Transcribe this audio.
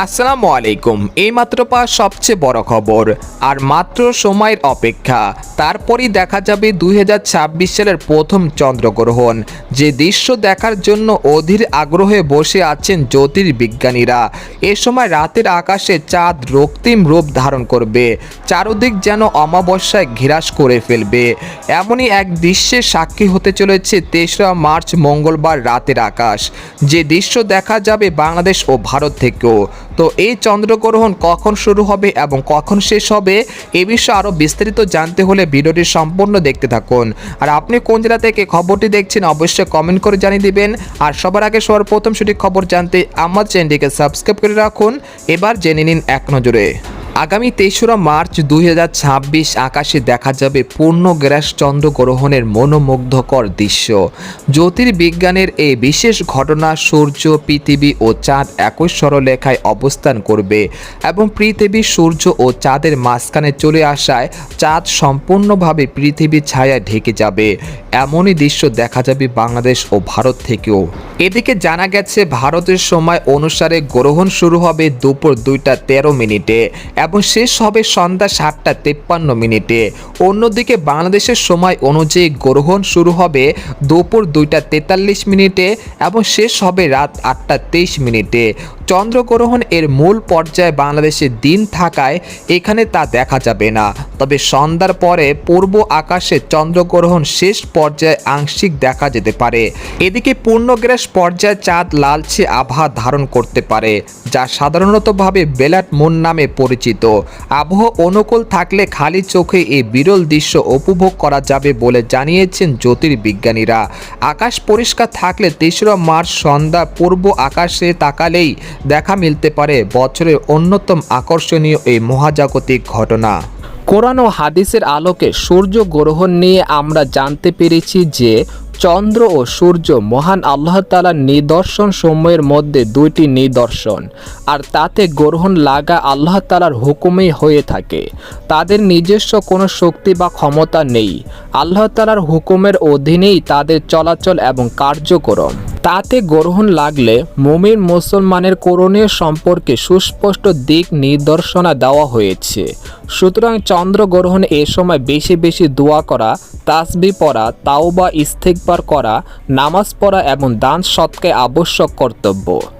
আসসালামু আলাইকুম। এইমাত্র পাওয়া সবচেয়ে বড় খবর, আর মাত্র সময়ের অপেক্ষা, তারপরই দেখা যাবে 2026 সালের প্রথম চন্দ্রগ্রহণ। যে দৃশ্য দেখার জন্য অধীর আগ্রহে বসে আছেন জ্যোতির্বিজ্ঞানীরা। এ সময় রাতের আকাশে চাঁদ রক্তিম রূপ ধারণ করবে, চারদিক যেন অমাবস্যায় ঘিরাস করে ফেলবে। এমনই এক দৃশ্যের সাক্ষী হতে চলেছে 23 মার্চ মঙ্গলবার রাতের আকাশ। যে দৃশ্য দেখা যাবে বাংলাদেশ ও ভারত থেকেও। তো এই চন্দ্রগ্রহণ কখন শুরু হবে এবং কখন শেষ হবে, এ বিষয়ে আরও বিস্তারিত জানতে হলে ভিডিওটি সম্পূর্ণ দেখতে থাকুন। আর আপনি কোন জেলা থেকে খবরটি দেখছেন অবশ্যই কমেন্ট করে জানিয়ে দিবেন। আর সবার আগে সবার প্রথম সঠিক খবর জানতে আমার চ্যানেলটিকে সাবস্ক্রাইব করে রাখুন। এবার জেনে নিন এক নজরে। আগামী 23 মার্চ 2026 আকাশে দেখা যাবে পূর্ণগ্রাস চন্দ্রগ্রহণের মনোমুগ্ধকর দৃশ্য। জ্যোতির্বিজ্ঞানের এই বিশেষ ঘটনা সূর্য, পৃথিবী ও চাঁদ একই সরলরেখায় অবস্থান করবে এবং পৃথিবী, সূর্য ও চাঁদের মাঝখানে চলে আসায় চাঁদ সম্পূর্ণভাবে পৃথিবীর ছায়ায় ঢেকে যাবে। এমনই দৃশ্য দেখা যাবে বাংলাদেশ ও ভারত থেকেও। এদিকে জানা গেছে ভারতের সময় অনুসারে গ্রহণ শুরু হবে দুপুর 2টা 13 মিনিটে এবং শেষ হবে সন্ধ্যা 7টা 53 মিনিটে। অন্যদিকে বাংলাদেশের সময় অনুযায়ী গ্রহণ শুরু হবে দুপুর 2টা 43 মিনিটে এবং শেষ হবে রাত 8টা 23 মিনিটে। চন্দ্রগ্রহণ এর মূল পর্যায়ে বাংলাদেশে দিন থাকায় এখানে তা দেখা যাবে না, তবে সন্ধ্যার পরে পূর্ব আকাশে চন্দ্রগ্রহণ শেষ পর্যায়ে আংশিক দেখা যেতে পারে। এদিকে পূর্ণগ্রাস পর্যায়ে চাঁদ লালচে আভা ধারণ করতে পারে, যা সাধারণতভাবে বেলাট মুন নামে পরিচিত। আবহাওয়া অনুকূল থাকলে খালি চোখে এই বিরল দৃশ্য উপভোগ করা যাবে বলে জানিয়েছেন জ্যোতির্বিজ্ঞানীরা। আকাশ পরিষ্কার থাকলে 23 মার্চ সন্ধ্যা পূর্ব আকাশে তাকালেই দেখা মিলতে পারে বছরের অন্যতম আকর্ষণীয় এই মহাজাগতিক ঘটনা। কোরআন ও হাদিসের আলোকে সূর্য গ্রহণ নিয়ে আমরা জানতে পেরেছি যে চন্দ্র ও সূর্য মহান আল্লাহ তাআলার নিদর্শন সমূহের মধ্যে দুইটি নিদর্শন, আর তাতে গ্রহণ লাগা আল্লাহ তাআলার হুকুমেই হয়ে থাকে। তাদের নিজস্ব কোনো শক্তি বা ক্ষমতা নেই। আল্লাহ তাআলার হুকুমের অধীনেই তাদের চলাচল এবং কার্যক্রম। তাতে গ্রহণ লাগলে মুমিন মুসলমানের করণীয় সম্পর্কে সুস্পষ্ট দিক নির্দেশনা দেওয়া হয়েছে। সুতরাং চন্দ্রগ্রহণ এ সময় বেশি বেশি দোয়া করা, তাসবিহ পড়া, তাওবা ইস্তেগফার করা, নামাজ পড়া এবং দান সৎকার আবশ্যক কর্তব্য।